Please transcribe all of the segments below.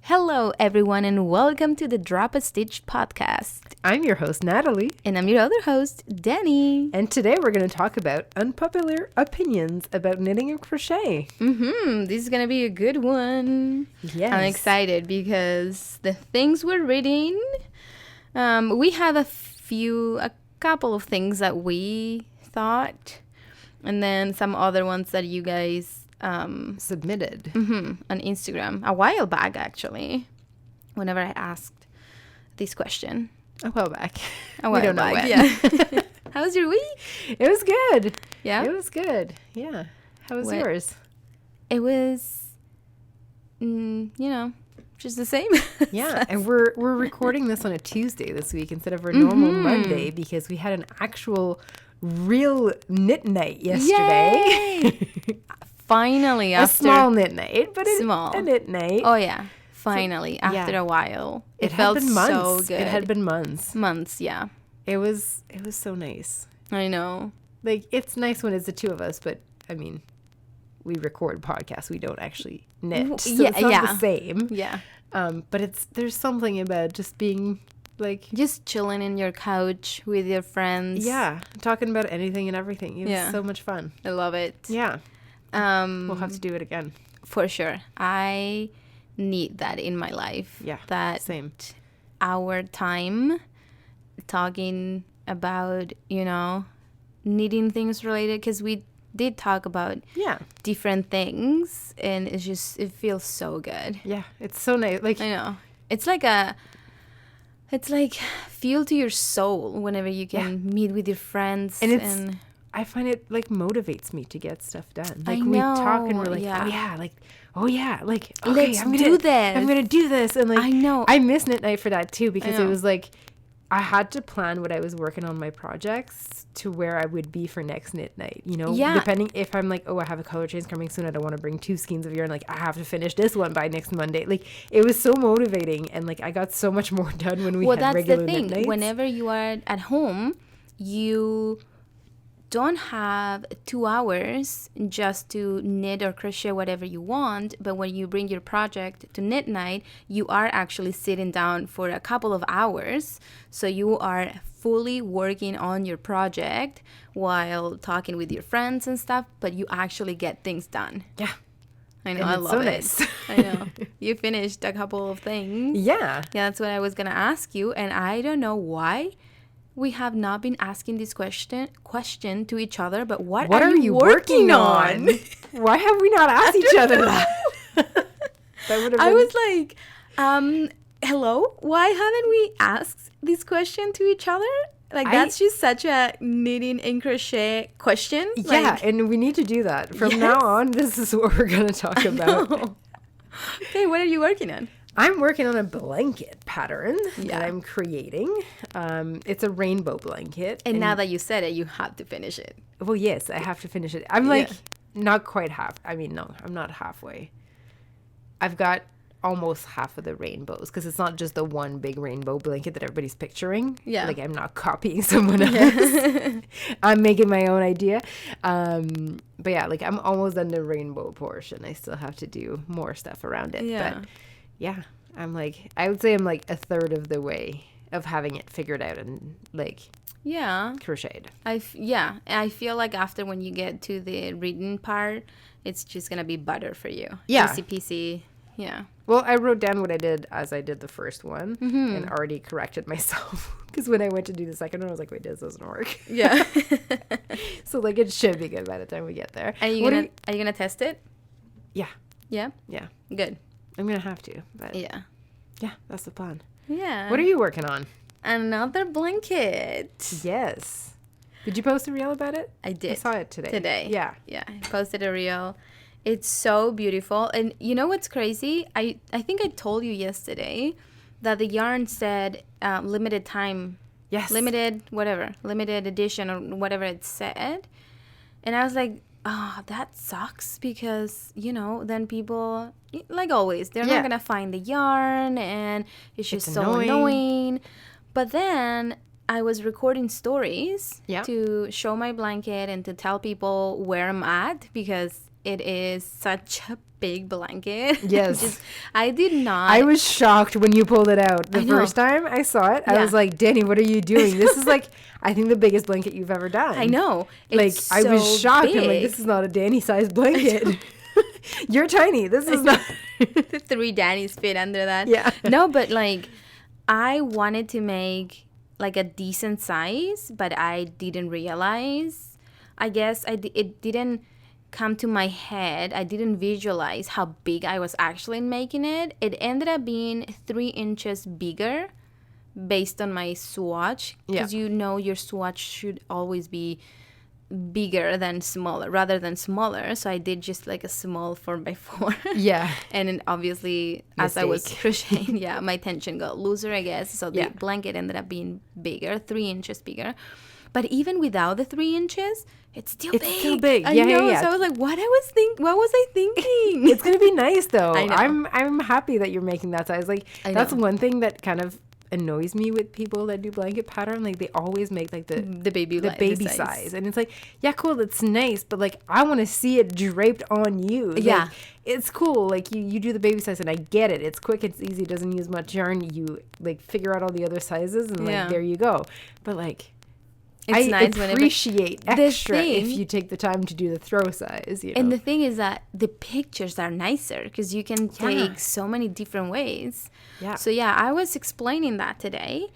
Hello, everyone, and welcome to the Drop a Stitch podcast. I'm your host, Natalie. And I'm your other host, Danny. And today we're going to talk about unpopular opinions about knitting and crochet. This is going to be a good one. Yes. I'm excited because the things we're reading, we have a couple of things that we thought, and then some other ones that you guys submitted on Instagram a while back, actually, whenever I asked this question. A while back. A while we don't know back, when. yeah. How was your week? It was good. Yeah? It was good. Yeah. How was yours? It was, just the same. Yeah. And we're recording this on a Tuesday this week instead of our normal Monday because we had an actual real knit night yesterday. Yay! Finally, a small knit night, but a knit night. Oh, yeah. Finally, after a while. It felt had been months. So good. It had been months. Months, yeah. It was so nice. I know. Like, it's nice when it's the two of us, but, I mean, we record podcasts. We don't actually knit. So it's not the same. Yeah. But there's something about just being, like... just chilling in your couch with your friends. Yeah. Talking about anything and everything. It was so much fun. I love it. Yeah. We'll have to do it again. For sure. I need that in my life. Yeah, that same. Our time talking about, knitting things related, because we did talk about different things, and it feels so good. Yeah, it's so nice. Like, I know. It's like fuel to your soul whenever you can meet with your friends. And I find it like motivates me to get stuff done. Like, we talk and we're like, okay, let's do this. I'm gonna do this. And like, I know. I miss knit night for that too, because it was like I had to plan what I was working on my projects to where I would be for next knit night. Depending if I'm like, I have a color change coming soon, I don't want to bring 2 skeins of yarn. Like, I have to finish this one by next Monday. Like, it was so motivating, and like I got so much more done when we had regular knit nights. Well, that's the thing. Whenever you are at home, you don't have 2 hours just to knit or crochet whatever you want, but when you bring your project to knit night, you are actually sitting down for a couple of hours, so you are fully working on your project while talking with your friends and stuff, but you actually get things done. Yeah. I know. I love it. I know. You finished a couple of things. Yeah, that's what I was gonna ask you, and I don't know why we have not been asking this question to each other, but what are you working on? Why have we not asked each other that? I was like, hello? Why haven't we asked this question to each other? Like, that's just such a knitting and crochet question. Yeah, and we need to do that. From now on, this is what we're going to talk about. Okay, what are you working on? I'm working on a blanket pattern that I'm creating. It's a rainbow blanket. And now that you said it, you have to finish it. Well, yes, I have to finish it. I'm like not quite half. I mean, no, I'm not halfway. I've got almost half of the rainbows, because it's not just the one big rainbow blanket that everybody's picturing. Yeah. Like, I'm not copying someone else. I'm making my own idea. But yeah, like, I'm almost done the rainbow portion. I still have to do more stuff around it. Yeah. But yeah, I would say I'm like a third of the way of having it figured out and like crocheted. I feel like after when you get to the reading part, it's just gonna be butter for you. Yeah, easy peasy. Yeah. Well, I wrote down what I did as I did the first one and already corrected myself, because when I went to do the second one, I was like, wait, this doesn't work. Yeah. So like, it should be good by the time we get there. Are you gonna test it? Yeah. Yeah. Yeah. Good. I'm gonna have to. But yeah, that's the plan. Yeah. What are you working on? Another blanket. Yes. Did you post a reel about it? I did. I saw it today. Yeah. Yeah. I posted a reel. It's so beautiful. And you know what's crazy? I think I told you yesterday that the yarn said limited time. Yes. Limited edition, or whatever it said. And I was like, that sucks, because, then people, like always, they're not going to find the yarn, and it's just so annoying. But then I was recording stories to show my blanket and to tell people where I'm at, because it is such a big blanket. Yes. I did not. I was shocked when you pulled it out the I know. first time I saw it. I Yeah. was like, Danny, what are you doing? This is like, I think the biggest blanket you've ever done. I know. Like, It's I was so shocked. I'm like, big. this is not a Danny-sized blanket. You're tiny. This is not. 3 Danny's fit under that. Yeah. No, but like, I wanted to make like a decent size, but I didn't realize. I guess it didn't come to my head. I didn't visualize how big I was actually making it. It ended up being 3 inches bigger based on my swatch, because Yeah. you know your swatch should always be bigger than smaller rather than smaller. So I did just like a small 4x4. Yeah. And then obviously as I was Mistake. crocheting, yeah, my tension got looser, I guess. So the Yeah. blanket ended up being bigger, 3 inches bigger. But even without the 3 inches, it's still big. It's still big. I Yeah, yeah, know. yeah. So I was like, what was I thinking? It's gonna be nice though. I know. I'm happy that you're making that size. Like, I that's know. one thing that kind of annoys me with people that do blanket pattern. Like, they always make like the baby size, and it's like, yeah, cool, that's nice, but like, I want to see it draped on you. Like, Yeah. it's cool. Like, you do the baby size, and I get it. It's quick, it's easy, it doesn't use much yarn. You like figure out all the other sizes, and like, Yeah. there you go. But like, It's I nice whenever appreciate the extra if thing- you take the time to do the throw size. You know? And the thing is that the pictures are nicer because you can take so many different ways. Yeah. So yeah, I was explaining that today.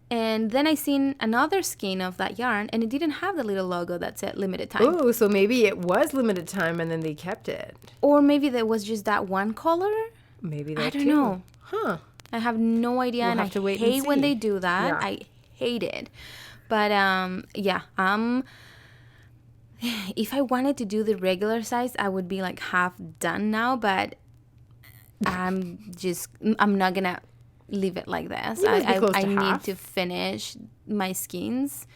And then I seen another skein of that yarn, and it didn't have the little logo that said limited time. Oh, so maybe it was limited time and then they kept it. Or maybe there was just that one color. Maybe that I don't too. know. Huh. I have no idea, We'll and I have to wait and hate when see. they do that. Yeah. I hate it. But yeah, if I wanted to do the regular size, I would be like half done now. But I'm not gonna leave it like this. You must be close I to need half. to finish my skeins,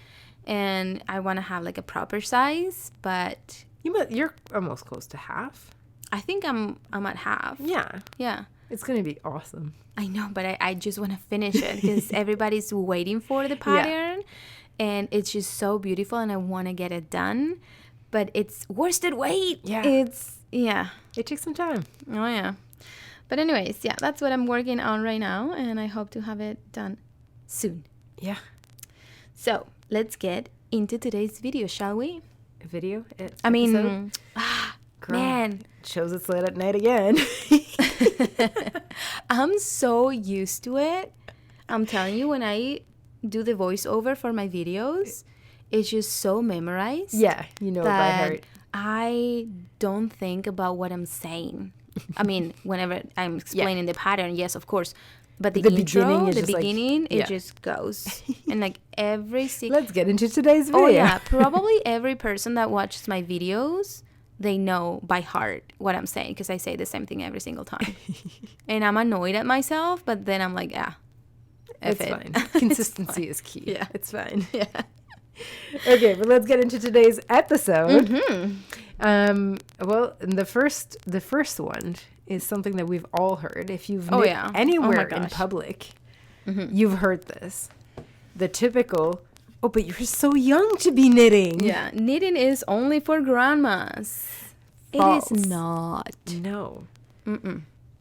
and I want to have like a proper size. But You're almost close to half. I think I'm at half. Yeah. Yeah. It's gonna be awesome. I know, but I just want to finish it because everybody's waiting for the pattern, and it's just so beautiful, and I want to get it done. But it's worsted weight. Yeah. It takes some time. Oh yeah. But anyways, yeah, that's what I'm working on right now, and I hope to have it done soon. Yeah. So let's get into today's video, shall we? Video. Girl, Girl, man, shows it's late at night again. I'm so used to it. I'm telling you, when I do the voiceover for my videos, it's just so memorized. Yeah, you know it by that heart. I don't think about what I'm saying. I mean, whenever I'm explaining the pattern, yes, of course. But the intro, is just like- it yeah. just goes. And like every single... Let's get into today's video. Oh, yeah. Probably every person that watches my videos, they know by heart what I'm saying because I say the same thing every single time. And I'm annoyed at myself, but then I'm like, yeah, It's fine. Consistency is key. Yeah. It's fine. Yeah. Okay, but let's get into today's episode. Mm-hmm. Well, the first one is something that we've all heard. If you've Oh, knit yeah. anywhere Oh, my in gosh. public, you've heard this. The typical, oh, but you're so young to be knitting. Yeah. Knitting is only for grandmas. False. It is not. No.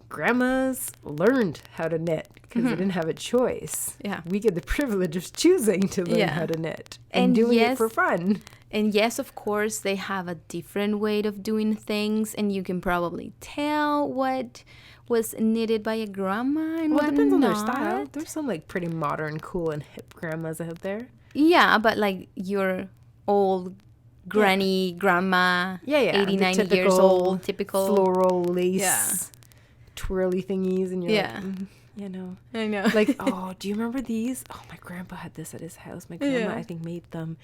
Grandmas learned how to knit because they didn't have a choice. Yeah. We get the privilege of choosing to learn Yeah. how to knit and And doing it yes- for fun. And yes, of course, they have a different way of doing things, and you can probably tell what was knitted by a grandma and Well, what it depends on their not. style. There's some like pretty modern, cool, and hip grandmas out there. Yeah, but like your old granny, grandma, Yeah, yeah. 80, the 90 years typical old, typical. floral lace, Yeah. twirly thingies, and you're Yeah. like, you know, I know. like, oh, do you remember these? Oh, my grandpa had this at his house. My grandma, Yeah. I think, made them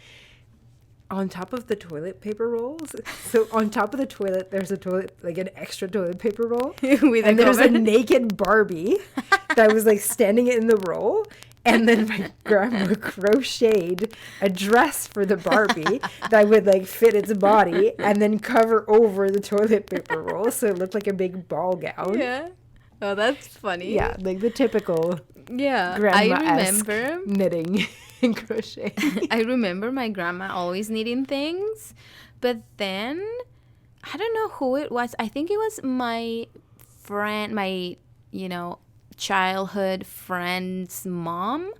on top of the toilet paper rolls. So on top of the toilet, there's a toilet, like an extra toilet paper roll. With And there's a cover. naked Barbie that was like standing in the roll. And then my grandma crocheted a dress for the Barbie that would like fit its body and then cover over the toilet paper roll. So it looked like a big ball gown. Yeah. Oh, that's funny. Yeah, like the typical Yeah. I grandma-esque remember. knitting and crochet. I remember my grandma always knitting things, but then I don't know who it was. I think it was my friend, my, childhood friend's mom.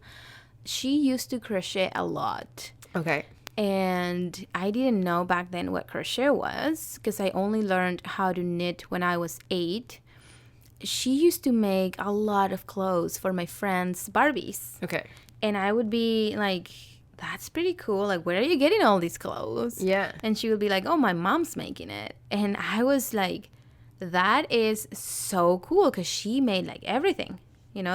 She used to crochet a lot. Okay. And I didn't know back then what crochet was because I only learned how to knit when I was 8. She used to make a lot of clothes for my friends' Barbies. Okay. And I would be like, that's pretty cool. Like, where are you getting all these clothes? Yeah. And she would be like, oh, my mom's making it. And I was like, that is so cool because she made like everything.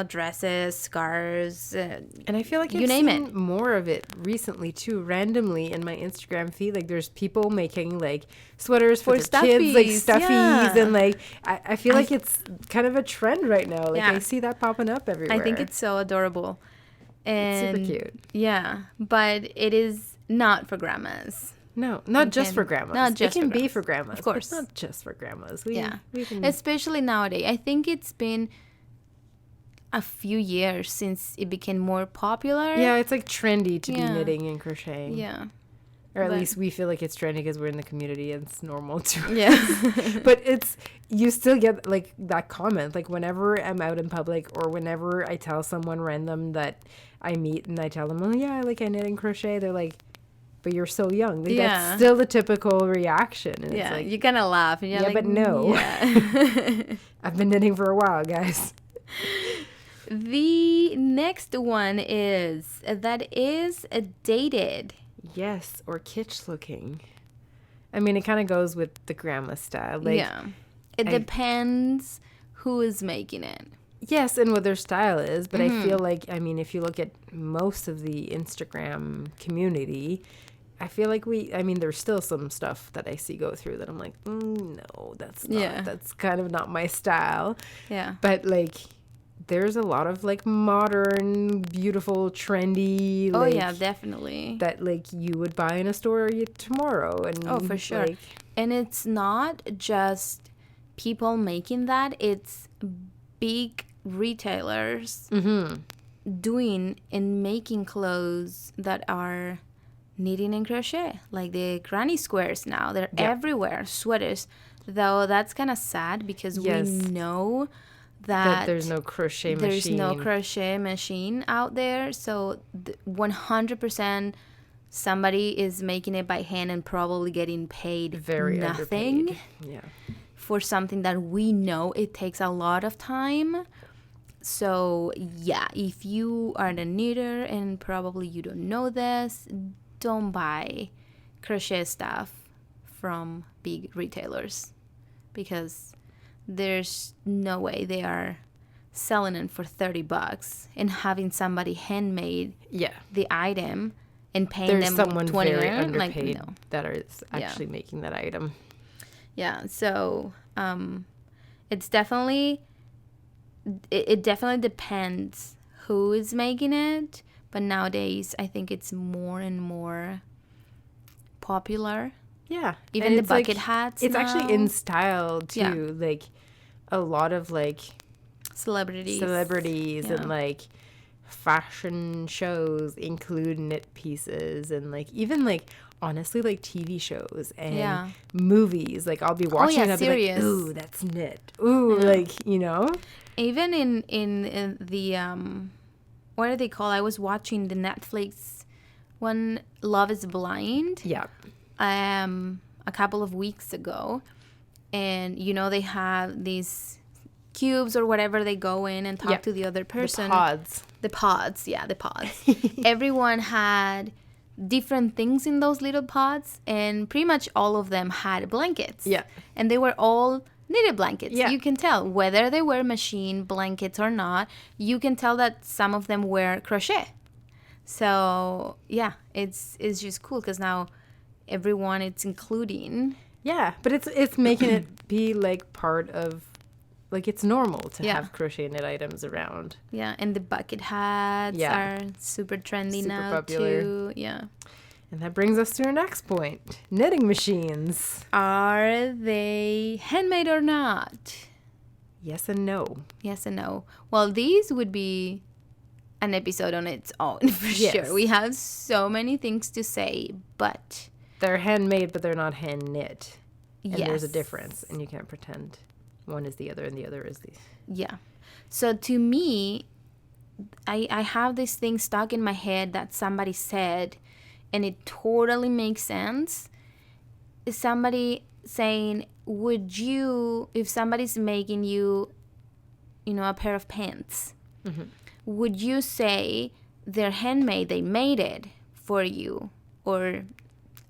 Dresses, scarves, and I feel like you I've name seen it. more of it recently too, randomly in my Instagram feed. Like there's people making like sweaters for their kids, like stuffies, yeah. and like I feel like it's kind of a trend right now. Like Yeah. I see that popping up everywhere. I think it's so adorable. And it's super cute. Yeah, but it is not for grandmas. No, not just for grandmas. Not just it can for be grandmas. for grandmas, Of course. but not just for grandmas. We can... Especially nowadays. I think it's been a few years since it became more popular. Yeah, it's like trendy to be knitting and crocheting. Yeah. Or at least we feel like it's trendy because we're in the community and it's normal to Yeah. But you still get like that comment. Like whenever I'm out in public or whenever I tell someone random that I meet and I tell them, oh yeah, like I knit and crochet, they're like, but you're so young. Like, that's still the typical reaction. And yeah, it's like, you're gonna laugh. And you're like, but no. Yeah. I've been knitting for a while, guys. The next one is dated. Yes, or kitsch looking. I mean, it kind of goes with the grandma style. Like, yeah. It depends who is making it. Yes, and what their style is. But I feel like, I mean, if you look at most of the Instagram community, I feel like there's still some stuff that I see go through that I'm like, no, that's not, that's kind of not my style. Yeah. But like, there's a lot of like modern, beautiful, trendy. Oh like, yeah, definitely. That like you would buy in a store tomorrow. And for sure. Like, and it's not just people making that. It's big retailers doing and making clothes that are knitting and crochet, like the granny squares now. They're everywhere, sweaters. Though that's kind of sad because we know that there's no crochet machine. There's no crochet machine out there. So 100% somebody is making it by hand and probably getting paid very nothing. Underpaid. Yeah. For something that we know it takes a lot of time. So yeah, if you are a knitter and probably you don't know this, don't buy crochet stuff from big retailers because there's no way they are selling it for $30 and having somebody handmade the item and paying them someone $20 very underpaid like, no. that is actually making that item. Yeah, so it's definitely it definitely depends who is making it, but nowadays I think it's more and more popular. Yeah, even the bucket hats. It's now. actually in style too. Yeah. Like a lot of like celebrities and like fashion shows include knit pieces, and like even like honestly like TV shows and movies. Like I'll be watching and I'll be like, ooh, that's knit. Ooh, like, you know. Even in the what are they called? I was watching the Netflix one, Love is Blind. Yeah. A couple of weeks ago, and you know they have these cubes or whatever, they go in and talk to the other person. The pods. Everyone had different things in those little pods, and pretty much all of them had blankets. Yeah. And they were all knitted blankets. Yeah. You can tell whether they were machine blankets or not. You can tell that some of them were crochet. So yeah, it's just cool because now everyone it's including. Yeah, but it's making it be like part of, like, it's normal to have crochet knit items around. Yeah, and the bucket hats are super trendy now popular. Too. Yeah. And that brings us to our next point. Knitting machines. Are they handmade or not? Yes and no. Yes and no. Well, these would be an episode on its own for sure. We have so many things to say, but they're handmade, but they're not hand knit. And there's a Yes. difference, and you can't pretend one is the other and the other is the... Yeah. So to me, I have this thing stuck in my head that somebody said, and it totally makes sense. Is somebody saying, would you, if somebody's making you, a pair of pants, would you say they're handmade, they made it for you, or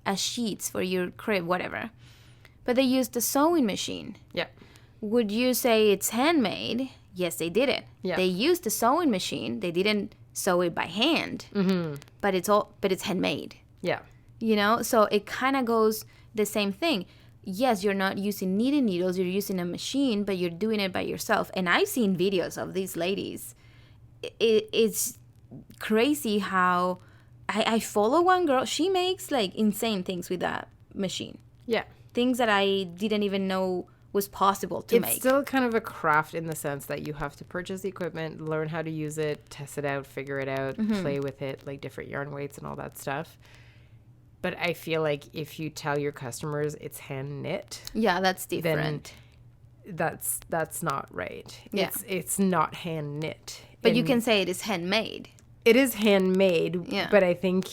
as sheets for your crib, whatever, but they used a sewing machine? Yeah. Would you say it's handmade? Yes, they did it. Yeah. They used a sewing machine. They didn't sew it by hand, but it's handmade. Yeah. So it kind of goes the same thing. Yes, you're not using knitting needles, you're using a machine, but you're doing it by yourself. And I've seen videos of these ladies. It's crazy how I follow one girl. She makes like insane things with that machine. Yeah. Things that I didn't even know was possible to make. It's still kind of a craft in the sense that you have to purchase the equipment, learn how to use it, test it out, figure it out, play with it, like different yarn weights and all that stuff. But I feel like if you tell your customers it's hand knit, Yeah, that's different. that's not right. Yeah. It's not hand knit. But you can say it is handmade. It is handmade, Yeah. but I think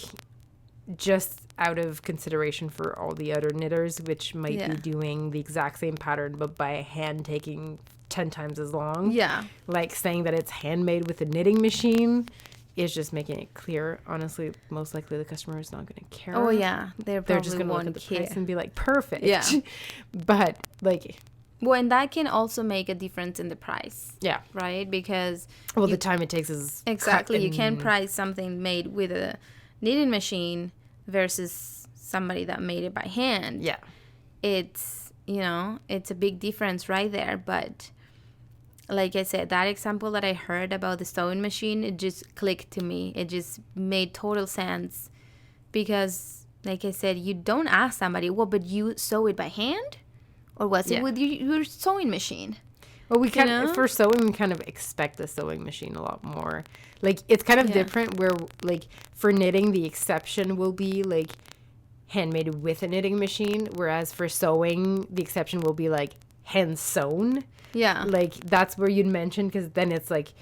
just out of consideration for all the other knitters, which might Yeah. be doing the exact same pattern, but by hand taking 10 times as long. Yeah. Like saying that it's handmade with a knitting machine is just making it clear. Honestly, most likely the customer is not going to care. Oh yeah, they're They're just probably going to look won't at the care. price and be like, perfect. Yeah. But like, Well, and that can also make a difference in the price, yeah. right? Because Well, the time it takes is exactly, cut you can and- price something made with a knitting machine versus somebody that made it by hand. Yeah. It's it's a big difference right there. But like I said, that example that I heard about the sewing machine, it just clicked to me. It just made total sense because, like I said, you don't ask somebody, well, but you sew it by hand, or was Yeah. it with your sewing machine? Well, we kind know? of, for sewing, we kind of expect the sewing machine a lot more. Like, it's kind of Yeah. different where, like, for knitting, the exception will be, like, handmade with a knitting machine, whereas for sewing, the exception will be, like, hand sewn. Yeah. Like, that's where you'd mention, because then it's, like,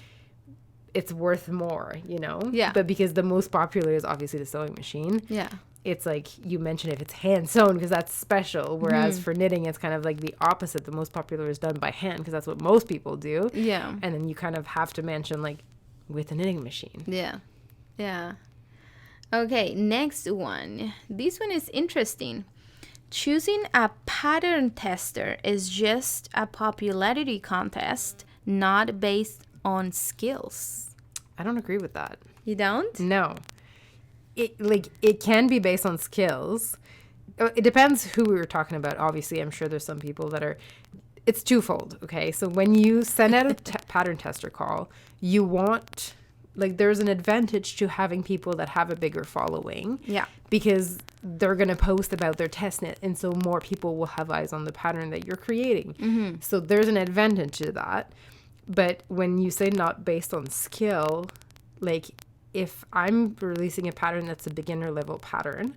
it's worth more, Yeah. But because the most popular is obviously the sewing machine. Yeah. It's like you mentioned if it's hand sewn because that's special, whereas Mm-hmm. for knitting it's kind of like the opposite. The most popular is done by hand because that's what most people do. Yeah. And then you kind of have to mention like with a knitting machine. Yeah. Yeah. Okay, next one. This one is interesting. Choosing a pattern tester is just a popularity contest, not based on skills. I don't agree with that. You don't? No. It can be based on skills. It depends who we were talking about. Obviously, I'm sure there's some people that are... It's twofold, okay? So when you send out a pattern tester call, you want... Like, there's an advantage to having people that have a bigger following. Yeah. Because they're going to post about their test knit. And so more people will have eyes on the pattern that you're creating. Mm-hmm. So there's an advantage to that. But when you say not based on skill, like... If I'm releasing a pattern that's a beginner level pattern,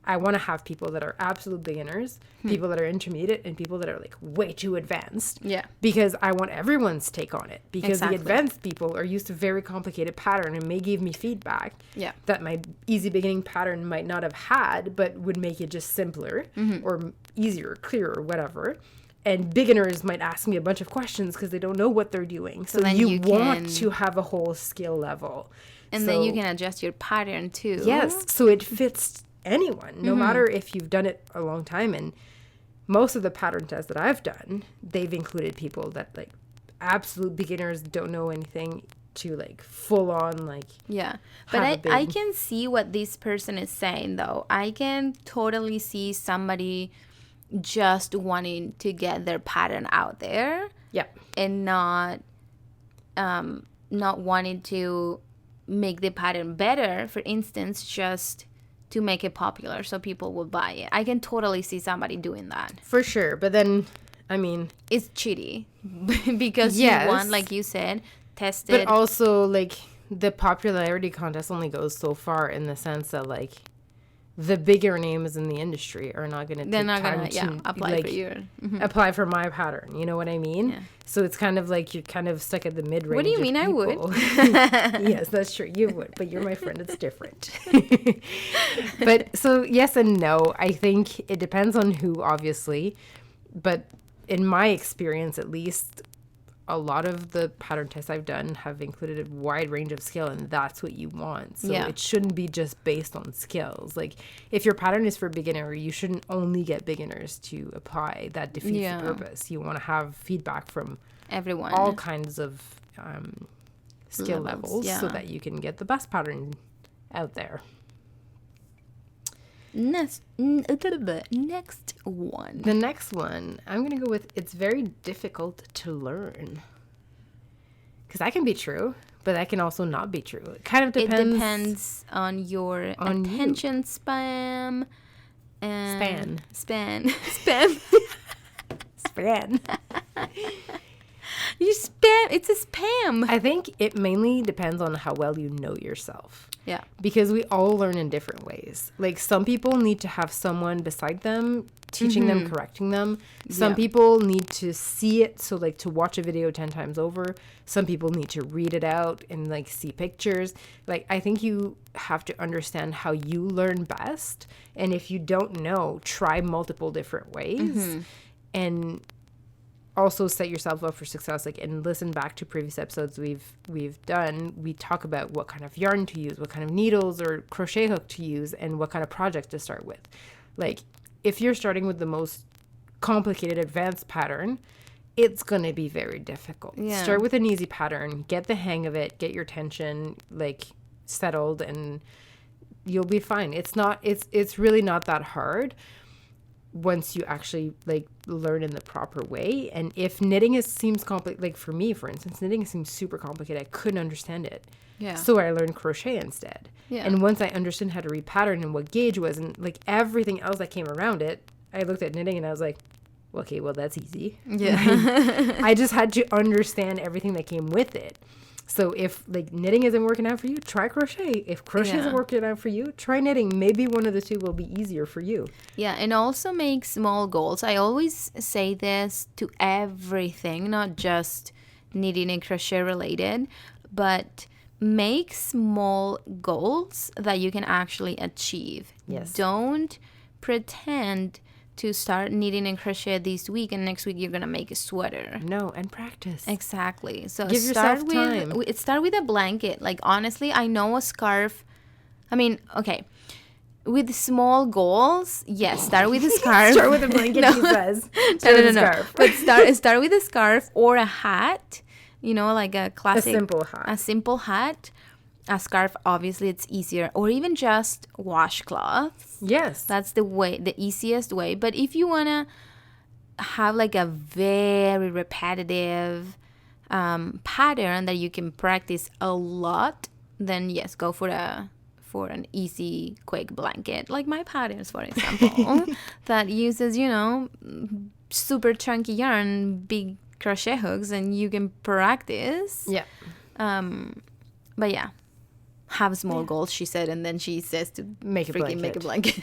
I want to have people that are absolute beginners, people that are intermediate, and people that are like way too advanced. Yeah. Because I want everyone's take on it. Because Exactly. the advanced people are used to very complicated pattern and may give me feedback Yeah. that my easy beginning pattern might not have had, but would make it just simpler or easier, clearer, whatever. And beginners might ask me a bunch of questions because they don't know what they're doing. So then you you want can- to have a whole skill level. And then you can adjust your pattern too. Yes, so it fits anyone, no matter if you've done it a long time. And most of the pattern tests that I've done, they've included people that like absolute beginners don't know anything to like full on like Yeah. But have a I big- can see what this person is saying though. I can totally see somebody just wanting to get their pattern out there yeah. and not wanting to make the pattern better, for instance, just to make it popular so people will buy it. I can totally see somebody doing that. For sure. But then I mean, It's cheaty because Yes. you want, like you said, test but it. also like the popularity contest only goes so far in the sense that like the bigger names in the industry are not going to They're take not time gonna to apply like for your. apply for my pattern. You know what I mean? Yeah. So it's kind of like you're kind of stuck at the mid range. What do you mean? I would. Yes, that's true. You would, but you're my friend. It's different. But so yes and no. I think it depends on who, obviously. But in my experience, at least, a lot of the pattern tests I've done have included a wide range of skill, and that's what you want. So it shouldn't be just based on skills. Like, if your pattern is for beginner, you shouldn't only get beginners to apply. That defeats the purpose. You want to have feedback from Everyone. all kinds of skill levels so that you can get the best pattern out there. Next one. The next one, I'm going to go with, it's very difficult to learn. Because that can be true, but that can also not be true. It kind of depends. It depends on your attention span. And Span. You spam. It's a spam. I think it mainly depends on how well you know yourself. Yeah. Because we all learn in different ways. Like, some people need to have someone beside them, teaching them, correcting them. Some people need to see it, so like to watch a video 10 times over. Some people need to read it out and like see pictures. Like, I think you have to understand how you learn best. And if you don't know, try multiple different ways. And also set yourself up for success. Like, and listen back to previous episodes we've done. We talk about what kind of yarn to use, what kind of needles or crochet hook to use, and what kind of project to start with. Like, if you're starting with the most complicated advanced pattern, it's going to be very difficult. Yeah. Start with an easy pattern, get the hang of it, get your tension like settled, and you'll be fine. It's really not that hard once you actually like learn in the proper way. And if knitting seems complicated, like for me, for instance, knitting seems super complicated. I couldn't understand it. Yeah. So I learned crochet instead. Yeah. And once I understood how to repattern and what gauge was and like everything else that came around it, I looked at knitting and I was like, okay, well, that's easy. Yeah. I just had to understand everything that came with it. So if like knitting isn't working out for you, try crochet. If crochet isn't working out for you, try knitting. Maybe one of the two will be easier for you. Yeah, and also make small goals. I always say this to everything, not just knitting and crochet related, but make small goals that you can actually achieve. Yes. Don't pretend to start knitting and crochet this week and next week you're gonna make a sweater. No, and practice. Exactly. So give start yourself time. Start with a blanket. Like, honestly, I know a scarf. I mean, okay, with small goals, yes, start with a scarf. Start with a blanket, he says. No. Scarf. But start with a scarf or a hat. You know, like a classic, a simple hat. A scarf, obviously, it's easier. Or even just washcloths. Yes. That's the easiest way. But if you want to have like a very repetitive pattern that you can practice a lot, then yes, go for an easy, quick blanket. Like my patterns, for example, that uses, super chunky yarn, big crochet hooks, and you can practice. Yeah. But yeah. Have small goals, she said, and then she says to make a blanket.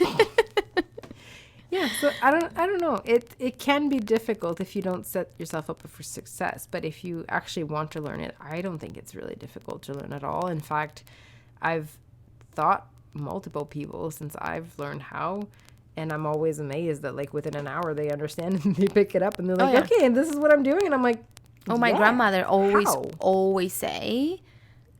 Yeah, so I don't know. It can be difficult if you don't set yourself up for success. But if you actually want to learn it, I don't think it's really difficult to learn at all. In fact, I've taught multiple people since I've learned how, and I'm always amazed that like within an hour they understand and they pick it up and they're like, okay, and this is what I'm doing, and I'm like, my grandmother always say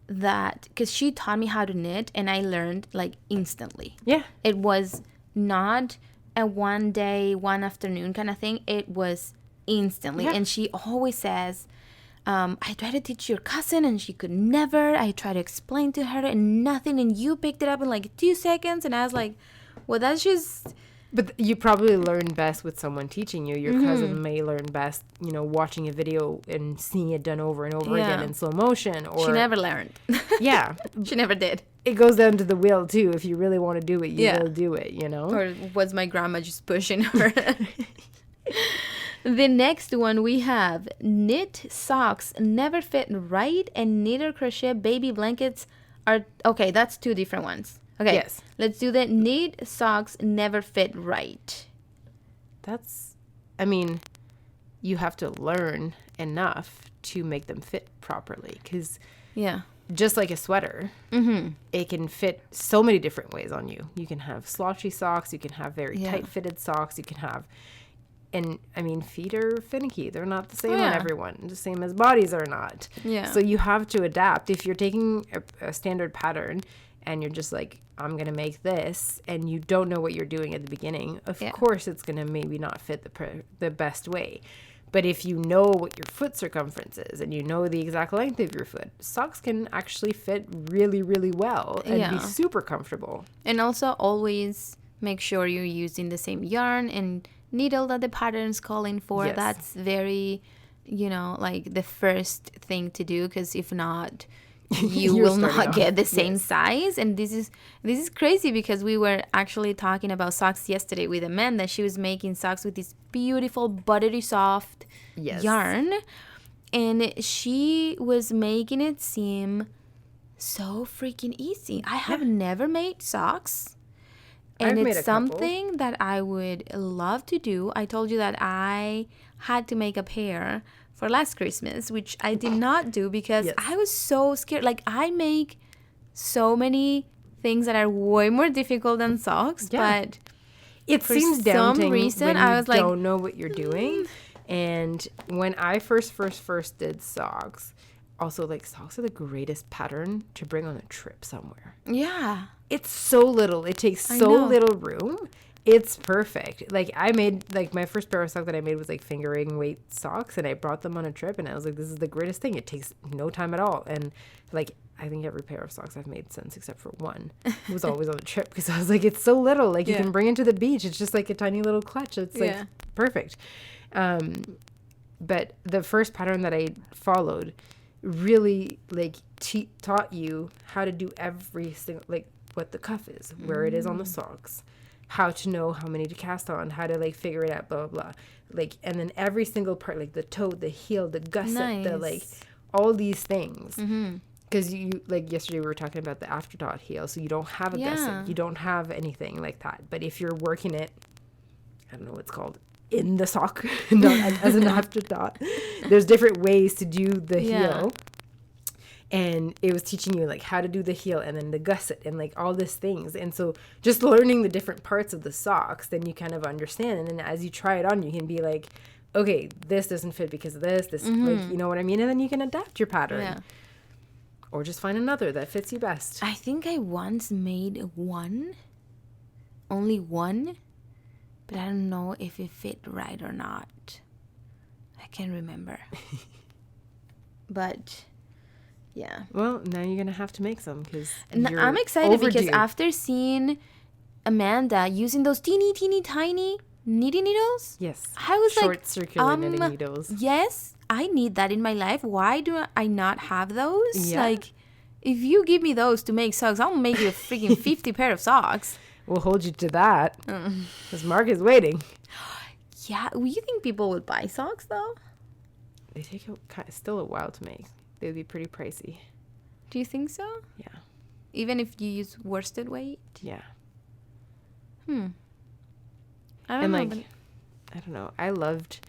that, because she taught me how to knit and I learned like instantly. Yeah. It was not a one day, one afternoon kind of thing. It was instantly. Yeah. And she always says, I tried to teach your cousin and she could never. I tried to explain to her and nothing, and you picked it up in like 2 seconds. And I was like, well, that's just... But you probably learn best with someone teaching you. Your cousin may learn best, watching a video and seeing it done over and over again in slow motion. Or she never learned. Yeah. She never did. It goes down to the will, too. If you really want to do it, you will do it, Or was my grandma just pushing her? The next one we have, knit socks never fit right, and knit or crochet baby blankets are... Okay, that's 2 different ones. Okay. Yes. Let's do the knit socks never fit right. I mean, you have to learn enough to make them fit properly. Because Yeah. just like a sweater, it can fit so many different ways on you. You can have slouchy socks. You can have very tight fitted socks. You can have, and I mean, feet are finicky. They're not the same on everyone. The same as bodies are not. Yeah. So you have to adapt. If you're taking a standard pattern and you're just like, I'm going to make this, and you don't know what you're doing at the beginning, of course it's going to maybe not fit the best way. But if you know what your foot circumference is and you know the exact length of your foot, socks can actually fit really, really well and be super comfortable. And also always make sure you're using the same yarn and needle that the pattern's calling for. Yes. That's very, like the first thing to do, because if not, you will not get the same size. And this is crazy, because we were actually talking about socks yesterday with Amanda. She was making socks with this beautiful buttery soft yarn, and she was making it seem so freaking easy. I have never made socks, and it's something that I would love to do. I told you that I had to make a pair for last Christmas, which I did not do because I was so scared. Like, I make so many things that are way more difficult than socks, but it seems daunting some reason when I was like, don't know what you're doing. And when I first did socks, also, like, socks are the greatest pattern to bring on a trip somewhere. Yeah. It's so little. It takes so little room. It's perfect. Like, I made, like, my first pair of socks that I made was, like, fingering weight socks, and I brought them on a trip, and I was like, this is the greatest thing. It takes no time at all. And, like, I think every pair of socks I've made since, except for one, was always on a trip, because I was like, it's so little. Like, you can bring it to the beach. It's just, like, a tiny little clutch. It's, like, perfect. But the first pattern that I followed really, like, taught you how to do every single, like, what the cuff is, where it is on the socks, how to know how many to cast on, how to, like, figure it out, blah, blah, blah. Like, and then every single part, like, the toe, the heel, the gusset, the, like, all these things. Because you, like, yesterday we were talking about the afterthought heel, so you don't have a gusset. You don't have anything like that. But if you're working it, I don't know what it's called, in the sock, not as an afterthought, there's different ways to do the heel. And it was teaching you, like, how to do the heel and then the gusset and, like, all these things. And so just learning the different parts of the socks, then you kind of understand. And then as you try it on, you can be like, okay, this doesn't fit because of this, like, you know what I mean? And then you can adapt your pattern. Yeah. Or just find another that fits you best. I think I once made only one, but I don't know if it fit right or not. I can't remember. But... yeah. Well, now you're going to have to make some, because I'm excited because after seeing Amanda using those teeny, teeny, tiny knitting needles. Yes. I was short circular knitting needles. Yes, I need that in my life. Why do I not have those? Yeah. Like, if you give me those to make socks, I'll make you a freaking 50 pair of socks. We'll hold you to that. Because Mark is waiting. Yeah. You think people would buy socks, though? They take still a while to make. They would be pretty pricey. Do you think so? Yeah. Even if you use worsted weight? Yeah. I don't know. I don't know. I loved,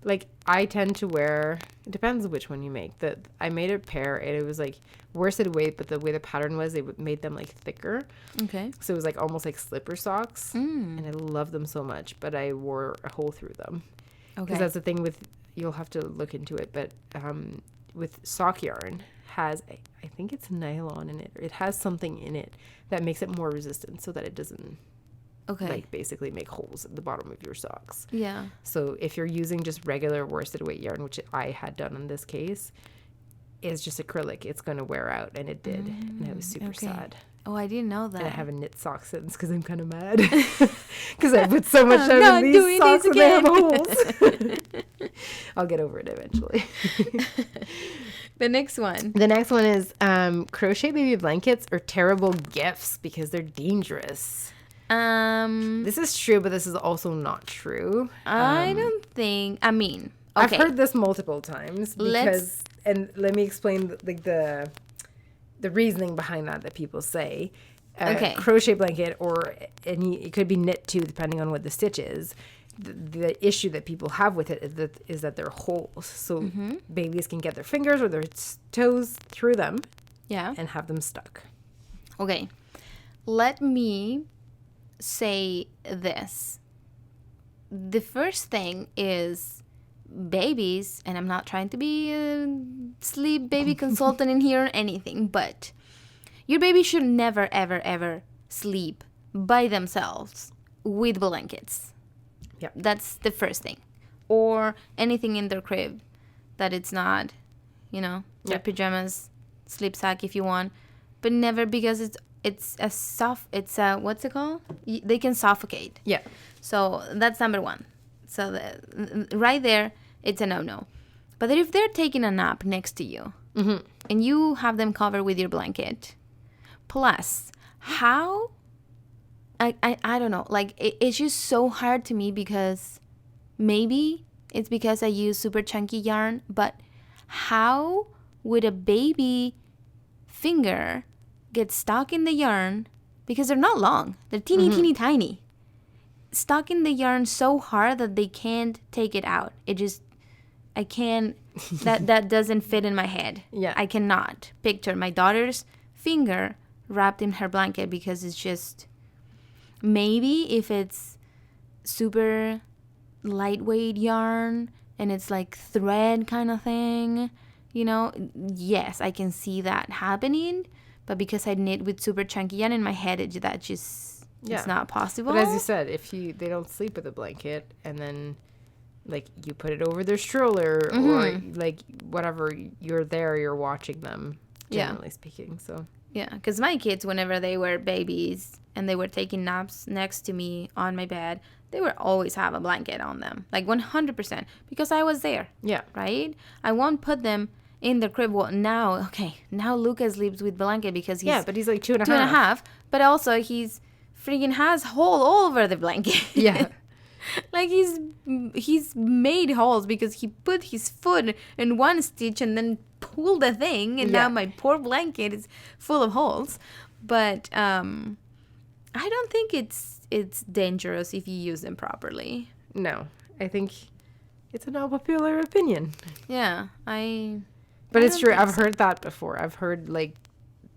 like, I tend to wear, it depends on which one you make. I made a pair, and it was, like, worsted weight, but the way the pattern was, they made them, like, thicker. Okay. So it was, like, almost like slipper socks. And I love them so much, but I wore a hole through them. Okay. Because that's the thing with, you'll have to look into it, but with sock yarn has, I think it's nylon in it, or it has something in it that makes it more resistant so that it doesn't like basically make holes at the bottom of your socks. Yeah. So if you're using just regular worsted weight yarn, which I had done in this case, is just acrylic, it's going to wear out, and it did. And I was super sad. Oh, I didn't know that. And I haven't knit socks since because I'm kind of mad. Because I put so much time in these socks and they have holes. I'll get over it eventually. The next one. The next one is crochet baby blankets are terrible gifts because they're dangerous. This is true, but this is also not true. I don't think. I mean, I've heard this multiple times because, and let me explain the reasoning behind that people say. Okay. crochet blanket or any, it could be knit too, depending on what the stitch is. The issue that people have with it is that they're holes. So babies can get their fingers or their toes through them Yeah. and have them stuck. Okay. Let me say this. The first thing is babies, and I'm not trying to be a sleep baby consultant in here or anything, but your baby should never, ever, ever sleep by themselves with blankets. Yep. That's the first thing. Or anything in their crib that it's not, their pajamas, sleep sack if you want, but never, because it's what's it called? They can suffocate. Yeah. So that's number one. So right there, it's a no-no. But if they're taking a nap next to you and you have them covered with your blanket, plus how, I don't know, like it's just so hard to me, because maybe it's because I use super chunky yarn, but how would a baby finger get stuck in the yarn, because they're not long, they're teeny tiny, stuck in the yarn so hard that they can't take it out. I can't, that doesn't fit in my head. Yeah. I cannot picture my daughter's finger wrapped in her blanket, because it's just, maybe if it's super lightweight yarn and it's like thread kind of thing, yes, I can see that happening. But because I knit with super chunky yarn in my head, it's not possible. But as you said, if they don't sleep with a blanket, and then like you put it over their stroller or like whatever, you're watching them, generally speaking. So yeah, because my kids, whenever they were babies and they were taking naps next to me on my bed, they would always have a blanket on them, like 100%, because I was there. Yeah. Right? I won't put them in the crib. Well, now Lucas sleeps with blanket because he's but he's like two and a two and a half, but also he's freaking has hole all over the blanket. Yeah. Like he's made holes because he put his foot in one stitch and then pulled the thing, and now my poor blanket is full of holes. But I don't think it's dangerous if you use them properly. No, I think it's an unpopular opinion. Yeah, But it's true. I've heard that before. I've heard like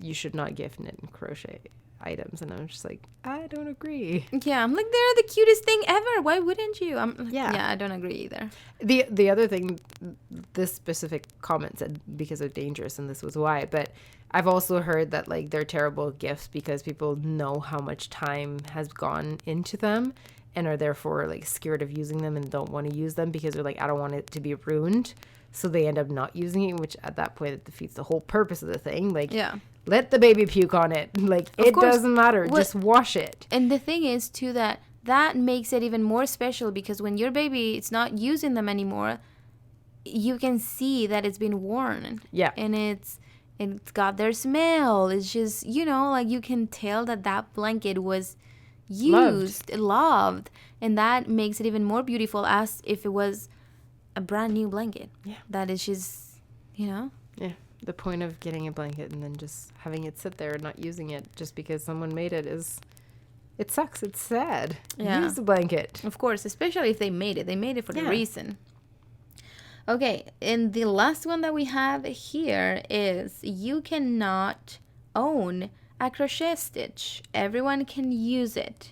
you should not gift knit and crochet items, and I'm just like, I don't agree. Yeah, I'm like, they're the cutest thing ever. Why wouldn't you? I don't agree either. The other thing, this specific comment said because of dangerous, and this was why. But I've also heard that like they're terrible gifts because people know how much time has gone into them, and are therefore like scared of using them and don't want to use them because they're like, I don't want it to be ruined. So they end up not using it, which at that point it defeats the whole purpose of the thing. Like, let the baby puke on it. Like, it doesn't matter. Just wash it. And the thing is, too, that makes it even more special, because when your baby is not using them anymore, you can see that it's been worn. Yeah. And it's got their smell. It's just, like you can tell that blanket was used, loved. And that makes it even more beautiful, as if it was a brand new blanket. Yeah. That is just, Yeah. The point of getting a blanket and then just having it sit there and not using it just because someone made it it sucks. It's sad. Yeah. Use the blanket. Of course, especially if they made it. They made it for the reason. Okay, and the last one that we have here is you cannot own a crochet stitch. Everyone can use it.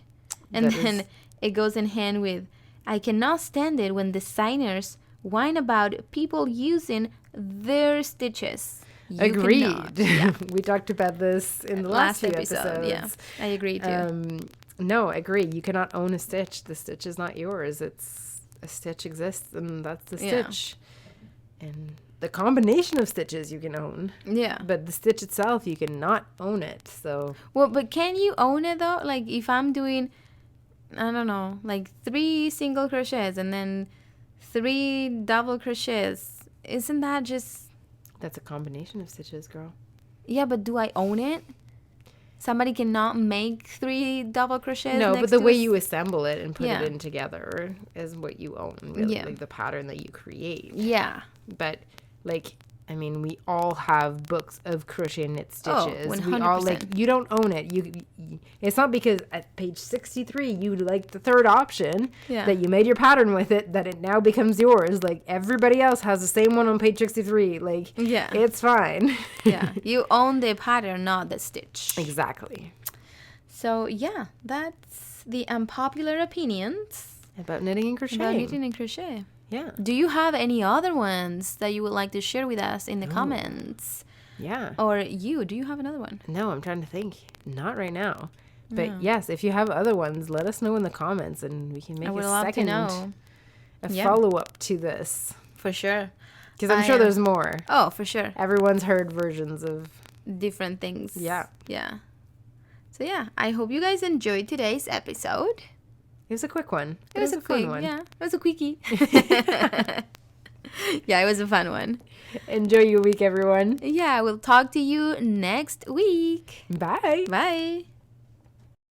And then it goes in hand with, I cannot stand it when designers whine about people using their stitches. Agreed. Yeah. We talked about this in the last few episode. episodes. Yeah, I agree too. No, I agree. You cannot own a stitch. The stitch is not yours. It's a stitch exists, and that's the stitch. And the combination of stitches you can own. Yeah. But the stitch itself, you cannot own it. So. Well, but can you own it though? Like if I'm doing, I don't know, like 3 single crochets and then 3 double crochets, isn't that just... That's a combination of stitches, girl. Yeah, but do I own it? Somebody cannot make 3 double crochets. No, next but the to way us? you assemble it and put it in together is what you own, really. Yeah. Like the pattern that you create. Yeah. But like I mean, we all have books of crochet and knit Oh, stitches. 100%. We all you don't own it. It's not because at page 63 you like the third option that you made your pattern with it that it now becomes yours. Like everybody else has the same one on page 63. Like it's fine. Yeah, you own the pattern, not the stitch. Exactly. So yeah, that's the unpopular opinions about knitting and crocheting. About knitting and crochet. Yeah. Do you have any other ones that you would like to share with us in the comments? Yeah. Or do you have another one? No, I'm trying to think. Not right now. But yes, if you have other ones, let us know in the comments and we can make a follow-up to this. For sure. Because I'm sure there's more. Oh, for sure. Everyone's heard versions of different things. Yeah. Yeah. So yeah, I hope you guys enjoyed today's episode. It was a quick one. It was a fun one. Yeah, it was a quickie. Yeah, it was a fun one. Enjoy your week, everyone. Yeah, we'll talk to you next week. Bye. Bye.